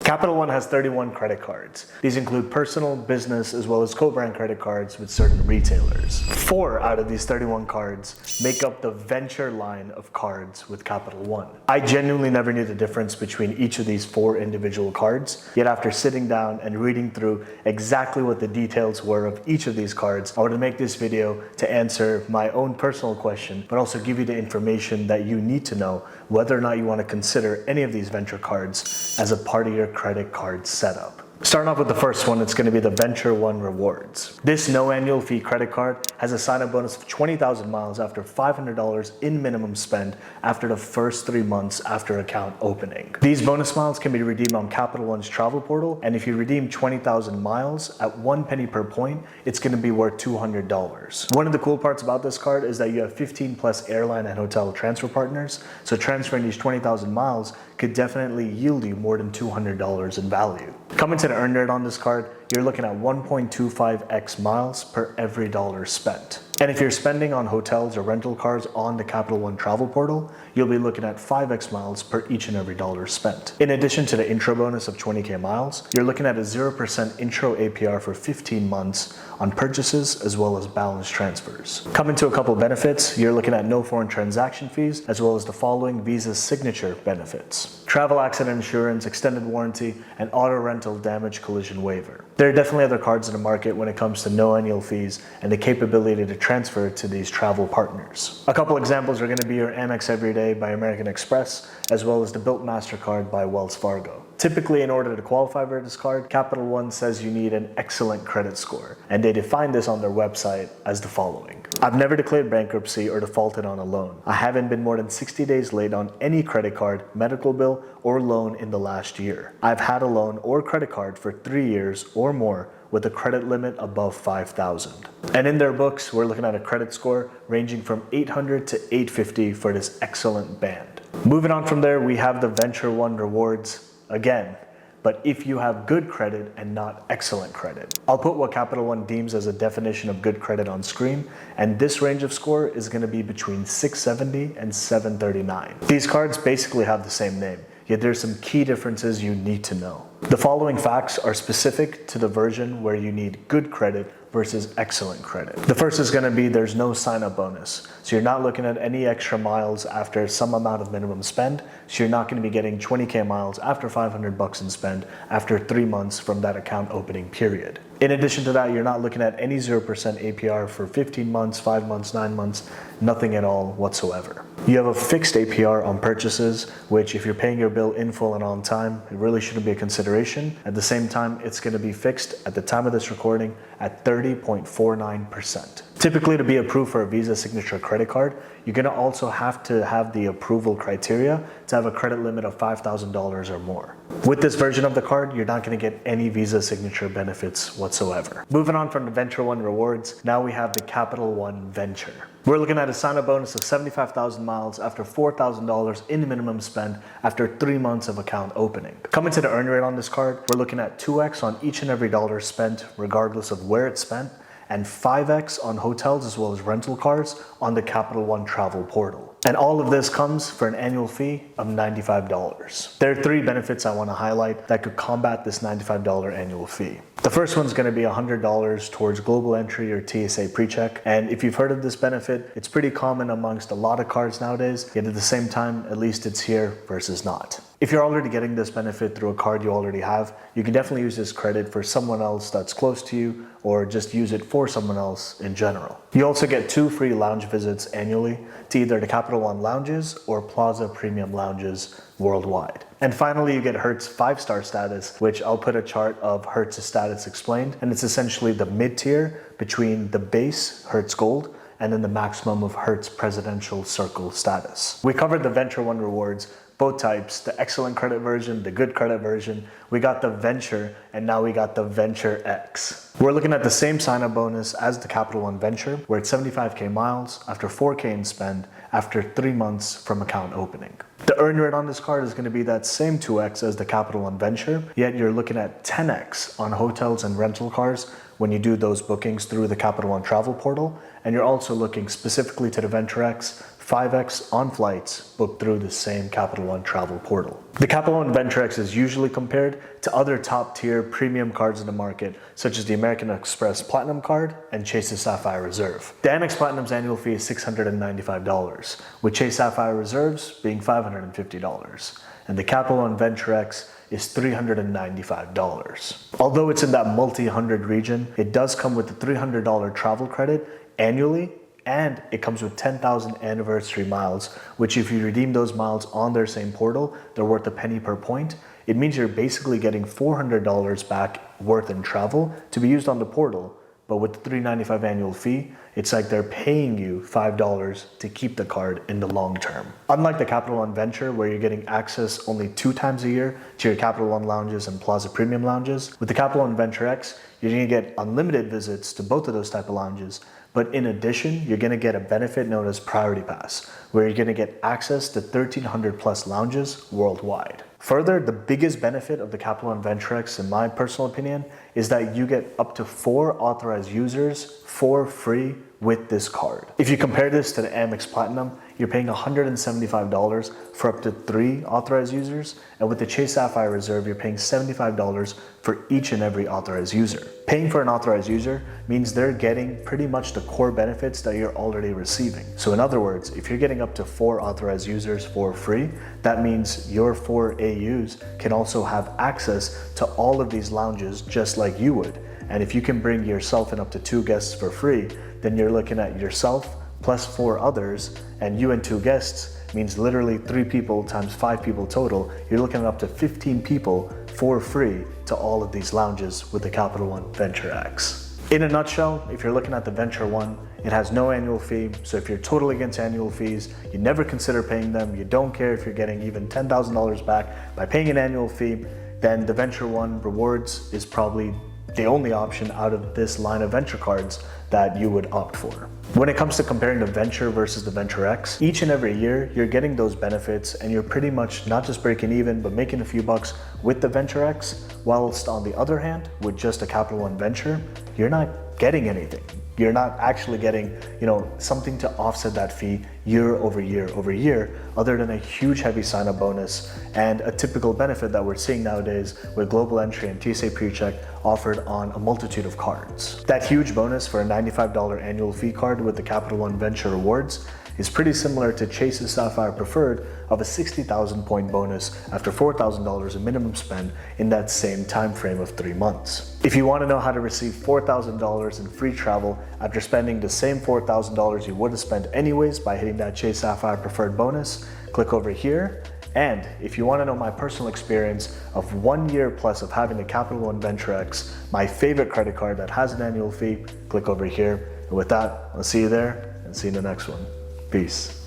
Capital One has 31 credit cards. These include personal, business, as well as co-brand credit cards with certain retailers. 4 out of these 31 cards make up the venture line of cards with Capital One. I genuinely never knew the difference between each of these 4 individual cards, yet after sitting down and reading through exactly what the details were of each of these cards, I wanted to make this video to answer my own personal question, but also give you the information that you need to know whether or not you want to consider any of these venture cards as a part of your credit card setup. Starting off with the first one, it's going to be the VentureOne Rewards. This no annual fee credit card has a sign-up bonus of 20,000 miles after $500 in minimum spend after the first 3 months after account opening. These bonus miles can be redeemed on Capital One's travel portal, and if you redeem 20,000 miles at 1 penny per point, it's going to be worth $200. One of the cool parts about this card is that you have 15 plus airline and hotel transfer partners, so transferring these 20,000 miles could definitely yield you more than $200 in value. Coming to the earn rate on this card, you're looking at 1.25x miles per every dollar spent. And if you're spending on hotels or rental cars on the Capital One travel portal, you'll be looking at 5x miles per each and every dollar spent. In addition to the intro bonus of 20k miles, you're looking at a 0% intro APR for 15 months on purchases as well as balance transfers. Coming to a couple benefits, you're looking at no foreign transaction fees as well as the following Visa signature benefits: travel accident insurance, extended warranty, and auto rental damage collision waiver. There are definitely other cards in the market when it comes to no annual fees and the capability to transfer to these travel partners. A couple examples are going to be your Amex Everyday by American Express, as well as the Built MasterCard by Wells Fargo. Typically, in order to qualify for this card, Capital One says you need an excellent credit score, and they define this on their website as the following. I've never declared bankruptcy or defaulted on a loan. I haven't been more than 60 days late on any credit card, medical bill, or loan in the last year. I've had a loan or credit card for 3 years or more with a credit limit above $5,000. And in their books, we're looking at a credit score ranging from 800 to 850 for this excellent band. Moving on from there, we have the VentureOne Rewards again, but if you have good credit and not excellent credit. I'll put what Capital One deems as a definition of good credit on screen, and this range of score is going to be between 670 and 739. These cards basically have the same name, yet there's some key differences you need to know. The following facts are specific to the version where you need good credit versus excellent credit. The first is going to be there's no sign-up bonus. So you're not looking at any extra miles after some amount of minimum spend. So you're not going to be getting 20k miles after 500 bucks in spend after 3 months from that account opening period. In addition to that, you're not looking at any 0% APR for 15 months, 5 months, 9 months, nothing at all whatsoever. You have a fixed APR on purchases, which if you're paying your bill in full and on time, it really shouldn't be a consideration. At the same time, it's going to be fixed at the time of this recording at 30.49%. Typically, to be approved for a Visa signature credit card, you're going to also have to have the approval criteria to have a credit limit of $5,000 or more. With this version of the card, you're not going to get any Visa signature benefits whatsoever. Moving on from the VentureOne Rewards, now we have the Capital One Venture. We're looking at a sign-up bonus of 75,000 miles after $4,000 in minimum spend after 3 months of account opening. Coming to the earn rate on this card, we're looking at 2x on each and every dollar spent, regardless of where it's spent, and 5x on hotels as well as rental cars on the Capital One travel portal. And all of this comes for an annual fee of $95. There are 3 benefits I want to highlight that could combat this $95 annual fee. The first one's going to be $100 towards global entry or TSA PreCheck. And if you've heard of this benefit, it's pretty common amongst a lot of cards nowadays, yet at the same time, at least it's here versus not. If you're already getting this benefit through a card you already have, you can definitely use this credit for someone else that's close to you, or just use it for someone else in general. You also get 2 free lounge visits annually to either the Capital One lounges or Plaza Premium lounges worldwide. And finally, you get Hertz 5-star status, which I'll put a chart of Hertz's status explained, and it's essentially the mid-tier between the base Hertz Gold and then the maximum of Hertz Presidential Circle status. We covered the VentureOne Rewards, both types, the excellent credit version, the good credit version. We got the Venture, and now we got the Venture X. We're looking at the same sign-up bonus as the Capital One Venture, where it's 75k miles after 4k in spend after 3 months from account opening. The earn rate on this card is going to be that same 2x as the Capital One Venture, yet you're looking at 10x on hotels and rental cars when you do those bookings through the Capital One travel portal, and you're also looking specifically to the Venture X, 5x on flights booked through the same Capital One travel portal. The Capital One VentureX is usually compared to other top-tier premium cards in the market, such as the American Express Platinum Card and Chase's Sapphire Reserve. The Amex Platinum's annual fee is $695, with Chase Sapphire Reserves being $550, and the Capital One VentureX is $395. Although it's in that multi-hundred region, it does come with a $300 travel credit annually, and it comes with 10,000 anniversary miles, which if you redeem those miles on their same portal, they're worth a penny per point. It means you're basically getting $400 back worth in travel to be used on the portal. But with the $395 annual fee, it's like they're paying you $5 to keep the card in the long term. Unlike the Capital One Venture, where you're getting access only 2 times a year to your Capital One lounges and Plaza Premium lounges, with the Capital One VentureX, you're gonna get unlimited visits to both of those type of lounges. But in addition, you're gonna get a benefit known as Priority Pass, where you're gonna get access to 1,300 plus lounges worldwide. Further, the biggest benefit of the Capital One VentureX, in my personal opinion, is that you get up to 4 authorized users for free with this card. If you compare this to the Amex Platinum, you're paying $175 for up to 3 authorized users, and with the Chase Sapphire Reserve, you're paying $75 for each and every authorized user. Paying for an authorized user means they're getting pretty much the core benefits that you're already receiving. So in other words, if you're getting up to 4 authorized users for free, that means your 4 AUs can also have access to all of these lounges just like you would. And if you can bring yourself and up to 2 guests for free, then you're looking at yourself plus 4 others, and you and 2 guests means literally 3 people times 5 people total. You're looking at up to 15 people for free to all of these lounges with the Capital One VentureX. In a nutshell, if you're looking at the VentureOne, it has no annual fee. So if you're totally against annual fees, you never consider paying them, you don't care if you're getting even $10,000 back by paying an annual fee, then the VentureOne Rewards is probably the only option out of this line of venture cards that you would opt for. When it comes to comparing the Venture versus the VentureX, each and every year you're getting those benefits and you're pretty much not just breaking even, but making a few bucks with the VentureX, whilst on the other hand, with just a Capital One Venture, you're not getting anything. You're not actually getting, something to offset that fee year over year, other than a huge heavy sign-up bonus and a typical benefit that we're seeing nowadays with global entry and TSA PreCheck offered on a multitude of cards. That huge bonus for a $95 annual fee card with the Capital One Venture Rewards is pretty similar to Chase's Sapphire Preferred of a 60,000 point bonus after $4,000 in minimum spend in that same time frame of 3 months. If you want to know how to receive $4,000 in free travel after spending the same $4,000 you would have spent anyways by hitting that Chase Sapphire Preferred bonus, click over here. And if you want to know my personal experience of 1 year plus of having the Capital One VentureX, my favorite credit card that has an annual fee, click over here. And with that, I'll see you there and see you in the next one. Peace.